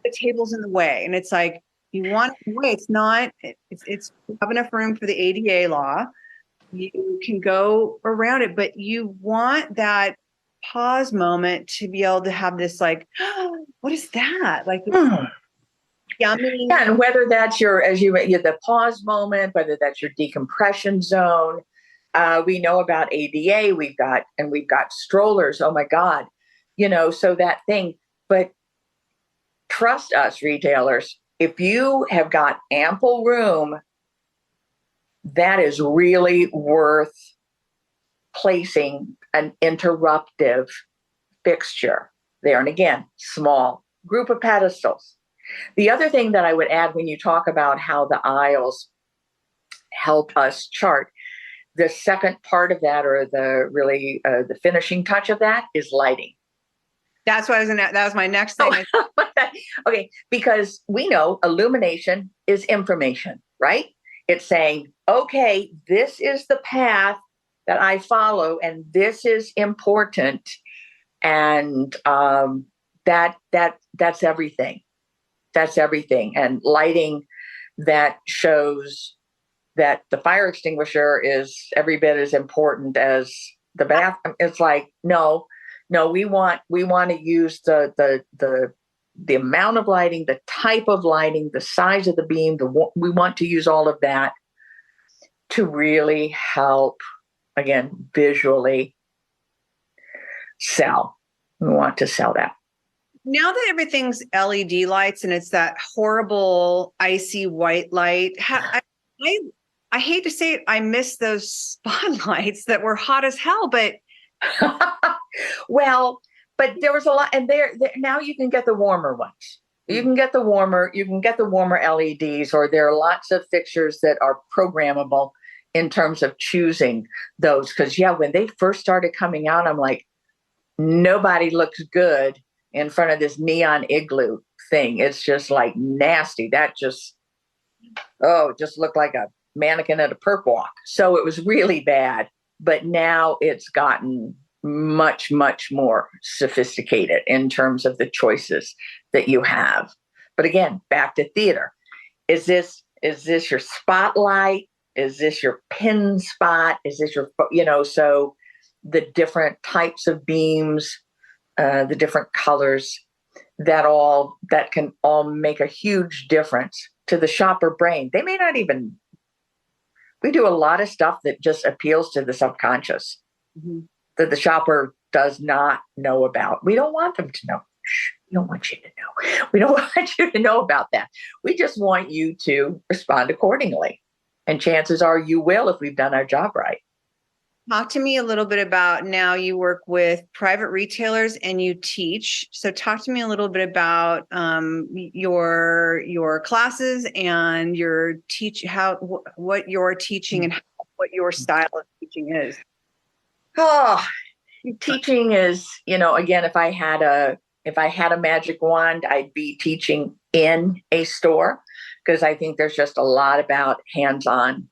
the table's in the way, and it's like, you want it in the way. It's not, it's have enough room for the ADA law. You can go around it, but you want that pause moment to be able to have this like, oh, what is that? Like, yummy. Yeah, and whether that's the pause moment, whether that's your decompression zone. We know about ADA, we've got strollers. Oh my God, so that thing, but trust us, retailers, if you have got ample room, that is really worth placing an interruptive fixture there. And again, small group of pedestals. The other thing that I would add, when you talk about how the aisles help us chart, the second part of that, or the finishing touch of that, is lighting. That's what that was my next thing. Okay, because we know illumination is information, right? It's saying, okay, this is the path that I follow, and this is important, and that's everything. That's everything. And lighting that shows that the fire extinguisher is every bit as important as The bathroom, it's like, no, we want to use the amount of lighting, the type of lighting, the size of the beam, we want to use all of that to really help, again, visually sell. We want to sell that. Now that everything's LED lights and it's that horrible icy white light, I hate to say it, I miss those spotlights that were hot as hell, but well, but there was a lot, and there now you can get the warmer ones. You can get the warmer LEDs, or there are lots of fixtures that are programmable in terms of choosing those. Because when they first started coming out, I'm like, nobody looks good in front of this neon igloo thing. It's just like nasty. That just looked like a mannequin at a perp walk. So it was really bad. But now it's gotten much, much more sophisticated in terms of the choices that you have. But again, back to theater. Is this your spotlight? Is this your pin spot? Is this your, so the different types of beams, the different colors, that can all make a huge difference to the shopper brain. They may not even, we do a lot of stuff that just appeals to the subconscious that the shopper does not know about. We don't want them to know. We don't want you to know. We don't want you to know about that. We just want you to respond accordingly. And chances are you will if we've done our job right. Talk to me a little bit about, now you work with private retailers and you teach. So talk to me a little bit about your classes and your what you're teaching and what your style of teaching is. Oh, teaching is, again, if I had a magic wand, I'd be teaching in a store, because I think there's just a lot about hands-on.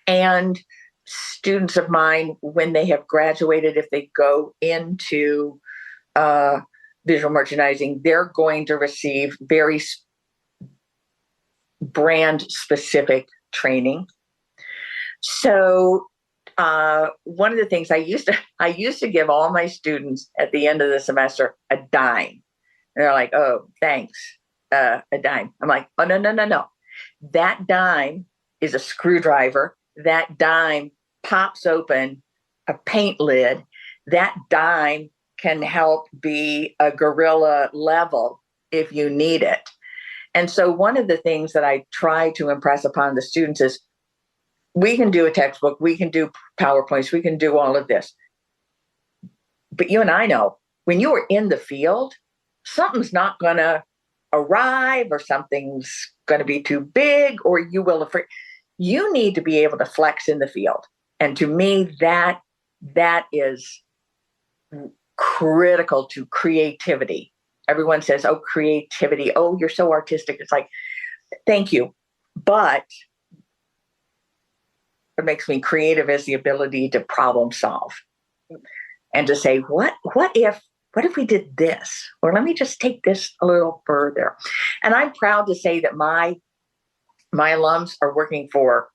And students of mine, when they have graduated, if they go into visual merchandising, they're going to receive very brand specific training. So one of the things I used to give all my students at the end of the semester a dime. And they're like, "Oh, thanks, a dime." I'm like, "Oh, no. That dime is a screwdriver. That dime pops open a paint lid. That dime can help be a gorilla level if you need it." And so one of the things that I try to impress upon the students is, we can do a textbook, we can do PowerPoints, we can do all of this. But you and I know, when you are in the field, something's not going to arrive, or something's going to be too big, or you will afraid. You need to be able to flex in the field. And to me, that is critical to creativity. Everyone says, "Oh, creativity. Oh, you're so artistic." It's like, thank you. But what makes me creative is the ability to problem solve and to say, what if we did this? Or let me just take this a little further. And I'm proud to say that my alums are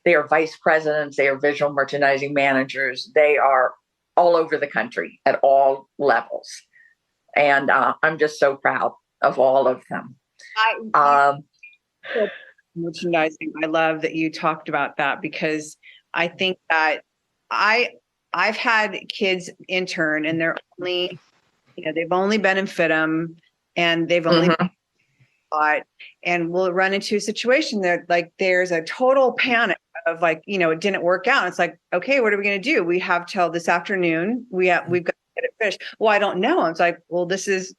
they are vice presidents, they are visual merchandising managers, they are all over the country at all levels. And I'm just so proud of all of them. Merchandising. I love that you talked about that, because I think that I've had kids intern and they're only, they've only been in FITM and they've only bought, and we'll run into a situation that like there's a total panic of like, it didn't work out. It's like, okay, what are we going to do? We have till this afternoon. We've got to get it finished. Well, I don't know. It's like, well, this is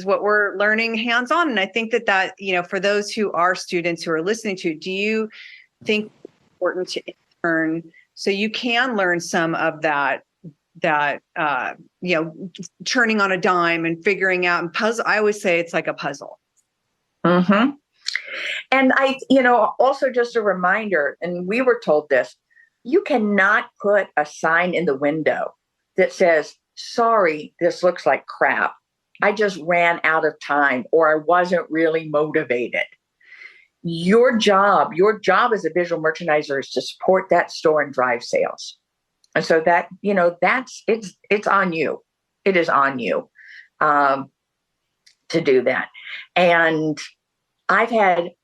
what we're learning hands-on. And I think that, for those who are students who are listening to, do you think it's important to intern so you can learn some of that, turning on a dime and figuring out and puzzle? I always say it's like a puzzle. Mm-hmm. And also just a reminder, and we were told this, you cannot put a sign in the window that says, "Sorry, this looks like crap. I just ran out of time," or "I wasn't really motivated." Your job as a visual merchandiser is to support that store and drive sales. And so that, it's on you. It is on you um, to do that. And I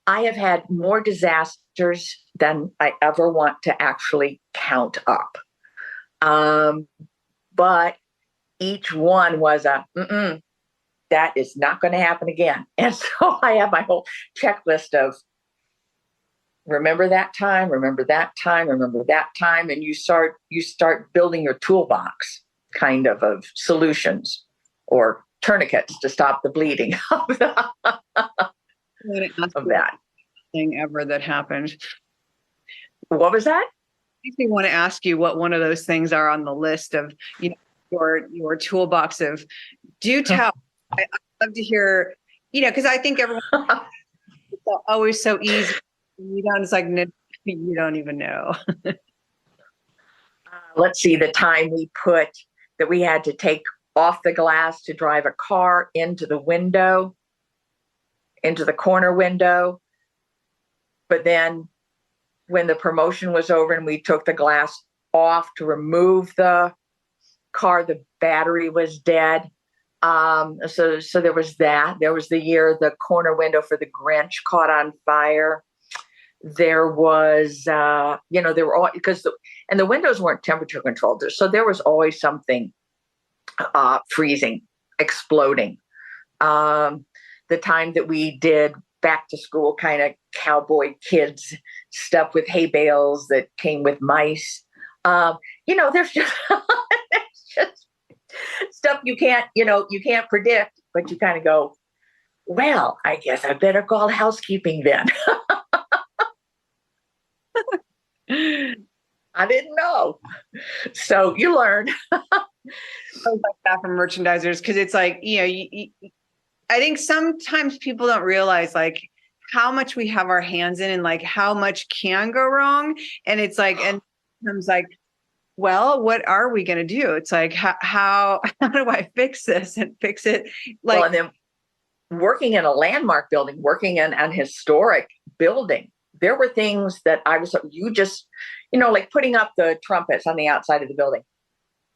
have had more disasters than I ever want to actually count up. But each one was that is not going to happen again. And so I have my whole checklist of remember that time, remember that time, remember that time. And you start building your toolbox kind of solutions or tourniquets to stop the bleeding of that thing ever that happened. What was that? Makes me want to ask you what one of those things are on the list of, your toolbox of do tell. I'd love to hear, because I think everyone it's always so easy. It's like, no, you don't even know. Let's see, the time we had to take off the glass to drive a car into the corner window. But then when the promotion was over and we took the glass off to remove the car, the battery was dead. So there was that. There was the year the corner window for the Grinch caught on fire. There was, there were all, and the windows weren't temperature controlled. So there was always something freezing, exploding. The time that we did back to school kind of cowboy kids stuff with hay bales that came with mice. There's just, there's just stuff you can't predict, but you kind of go, well, I guess I better call housekeeping then. I didn't know. So you learn. I like that from merchandisers because it's like, I think sometimes people don't realize like how much we have our hands in and like how much can go wrong. And it's like, and sometimes like, well, what are we going to do? It's like, how do I fix this and fix it? Like, well, and then working in a landmark building, working in an historic building, there were things that like putting up the trumpets on the outside of the building.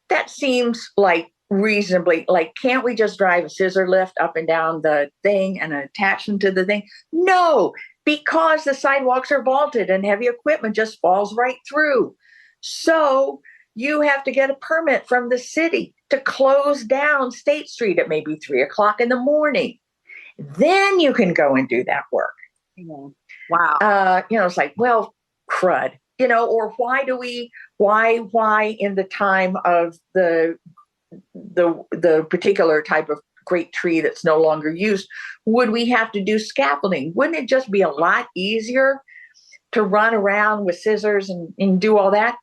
That seems like reasonably, like, can't we just drive a scissor lift up and down the thing and attach them to the thing? No, because the sidewalks are vaulted and heavy equipment just falls right through. So you have to get a permit from the city to close down State Street at maybe 3:00 in the morning. Then you can go and do that work. Yeah. Wow. It's like, well, crud, or why in the time of the particular type of great tree that's no longer used, would we have to do scaffolding? Wouldn't it just be a lot easier to run around with scissors and do all that?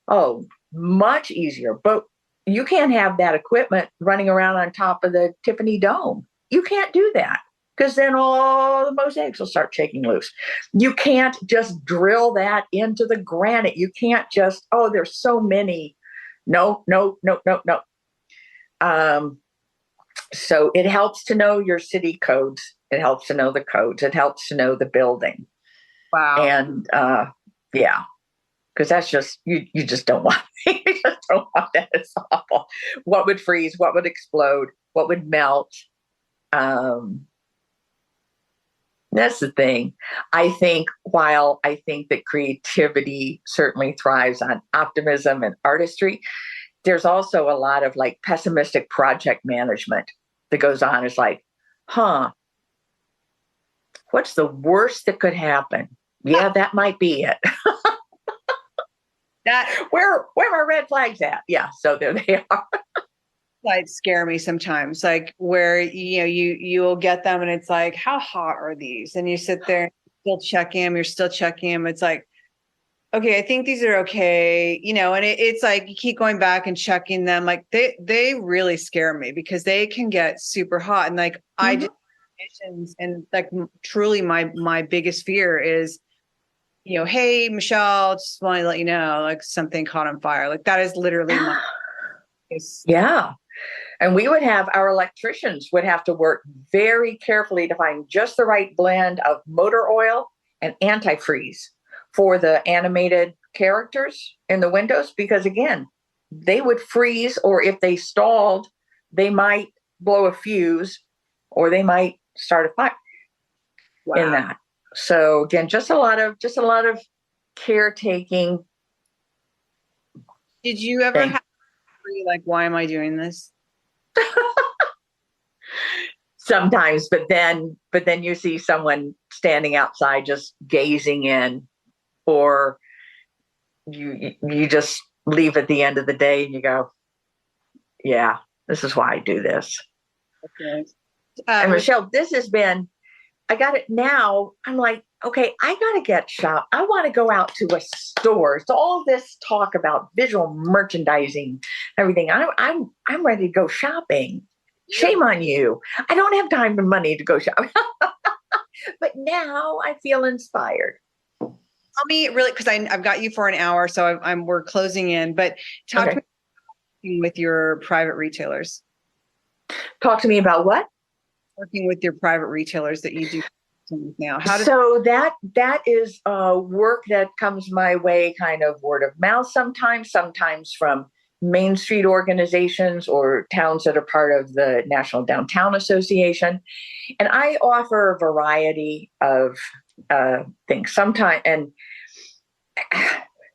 Oh, much easier. But you can't have that equipment running around on top of the Tiffany Dome. You can't do that because then all the mosaics will start shaking loose. You can't just drill that into the granite. You can't just, there's so many. No. So it helps to know your city codes. It helps to know the codes. It helps to know the building. Wow. And because that's just, you just don't want, you just don't want that. It's awful. What would freeze? What would explode? What would melt? That's the thing. While I think that creativity certainly thrives on optimism and artistry, there's also a lot of like pessimistic project management that goes on. It's like, what's the worst that could happen? Yeah, that might be it. Where are my red flags at? Yeah, so there they are. Like scare me sometimes, like where you'll get them and it's like, how hot are these? And you sit there, still checking them. You're still checking them. It's like, okay, I think these are okay, and it's like you keep going back and checking them. Like they really scare me because they can get super hot. And like I just and like truly my biggest fear is, hey Michelle, just want to let you know, like something caught on fire. Like that is literally my yeah. And our electricians would have to work very carefully to find just the right blend of motor oil and antifreeze for the animated characters in the windows. Because again, they would freeze, or if they stalled, they might blow a fuse, or they might start a fire in that. So again, just a lot of caretaking. Did you ever have like, why am I doing this? Sometimes, but then you see someone standing outside just gazing in, or you just leave at the end of the day and you go, yeah, this is why I do this. Okay. And Michelle, this has been, I got it now. I'm like, okay, I got to get shop. I want to go out to a store. So all this talk about visual merchandising, everything, I'm ready to go shopping. Shame on you. I don't have time and money to go shopping. But now I feel inspired. Tell me really, because I've got you for an hour, so we're closing in. But talk to me with your private retailers. Talk to me about what? Working with your private retailers that you do now. So that is work that comes my way, kind of word of mouth sometimes from Main Street organizations or towns that are part of the National Downtown Association. And I offer a variety of things sometimes. And,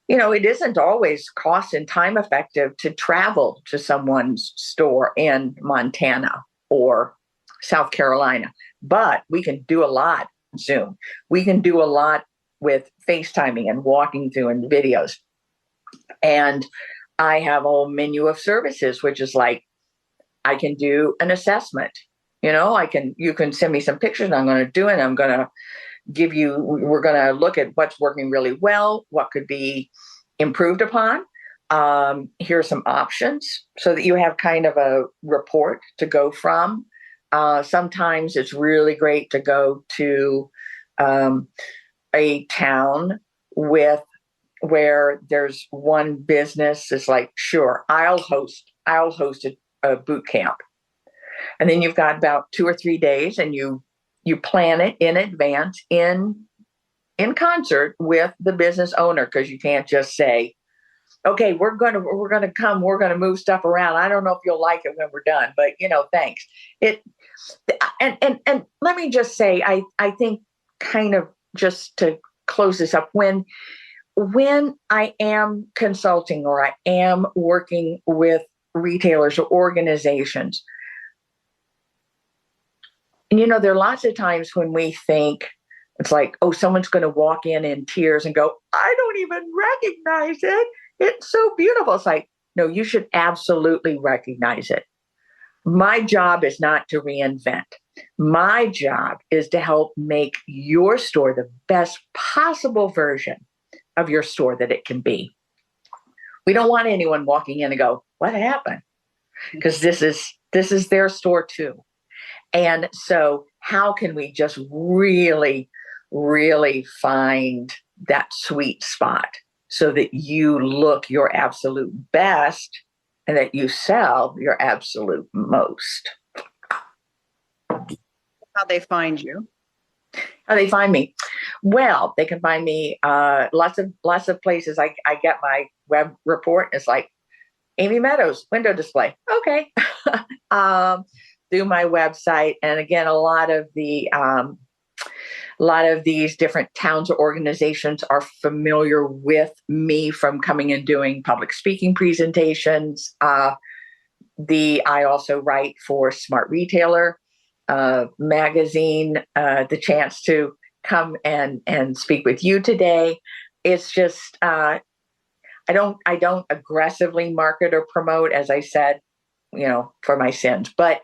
it isn't always cost and time effective to travel to someone's store in Montana or South Carolina, but we can do a lot on Zoom. We can do a lot with FaceTiming and walking through and videos. And I have a whole menu of services, which is like, I can do an assessment. You can send me some pictures and I'm going to do it. I'm going to we're going to look at what's working really well, what could be improved upon. Here are some options so that you have kind of a report to go from. Sometimes it's really great to go to a town where there's one business is like, sure, I'll host a boot camp. And then you've got about 2 or 3 days and you plan it in advance in concert with the business owner, because you can't just say, okay, we're going to come, we're going to move stuff around. I don't know if you'll like it when we're done, but thanks. And let me just say, I think, kind of just to close this up, when I am consulting or I am working with retailers or organizations, and there are lots of times when we think it's like, oh, someone's going to walk in tears and go, I don't even recognize it. It's so beautiful. It's like, no, you should absolutely recognize it. My job is not to reinvent. My job is to help make your store the best possible version of your store that it can be. We don't want anyone walking in and go, what happened? Because this is their store too. And so how can we just really, really find that sweet spot so that you look your absolute best and that you sell your absolute most? How they find you? How they find me? Well, they can find me lots of places. I get my web report. It's like Amy Meadows window display. Okay. Through my website, and again, a lot of these different towns or organizations are familiar with me from coming and doing public speaking presentations. I also write for Smart Retailer magazine. The chance to come and speak with you today. It's just I don't aggressively market or promote, as I said, for my sins, but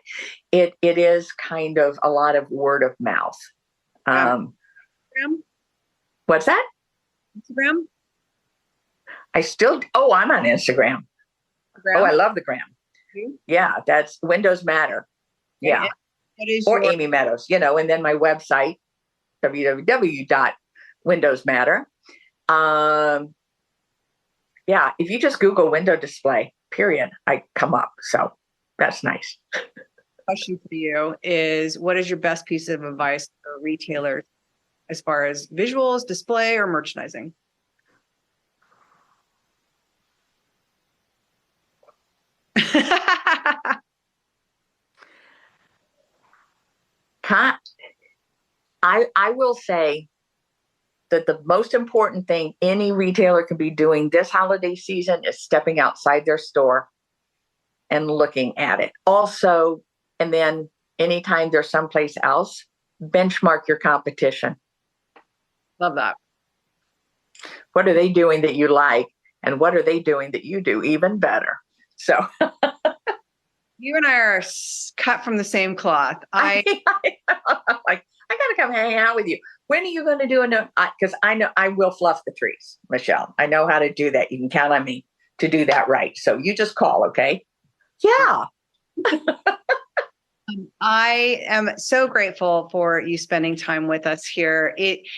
it is kind of a lot of word of mouth. Instagram? What's that? Instagram? I'm on Instagram. Oh, I love the gram. Yeah, that's Windows Matter. Yeah. Or Amy Meadows, and then my website, www.windowsmatter. Yeah, if you just Google window display, period, I come up. So that's nice. Question for you is, what is your best piece of advice for retailers as far as visuals, display, or merchandising? I will say that the most important thing any retailer can be doing this holiday season is stepping outside their store and looking at it. Also, and then anytime there's someplace else, benchmark your competition. Love that. What are they doing that you like? And what are they doing that you do even better? So you and I are cut from the same cloth. I'm like, I got to come hang out with you. When are you going to do a because I know I will fluff the trees, Michelle. I know how to do that. You can count on me to do that right. So you just call, okay? Yeah. I am so grateful for you spending time with us here.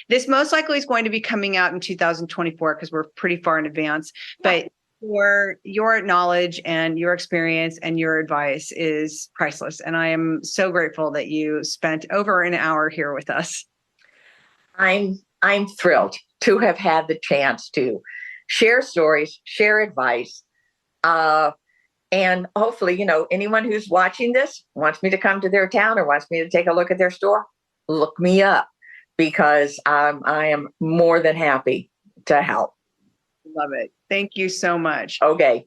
This most likely is going to be coming out in 2024 because we're pretty far in advance. But your knowledge and your experience and your advice is priceless. And I am so grateful that you spent over an hour here with us. I'm thrilled to have had the chance to share stories, share advice. And hopefully, anyone who's watching this wants me to come to their town or wants me to take a look at their store, look me up because I am more than happy to help. Love it. Thank you so much. Okay.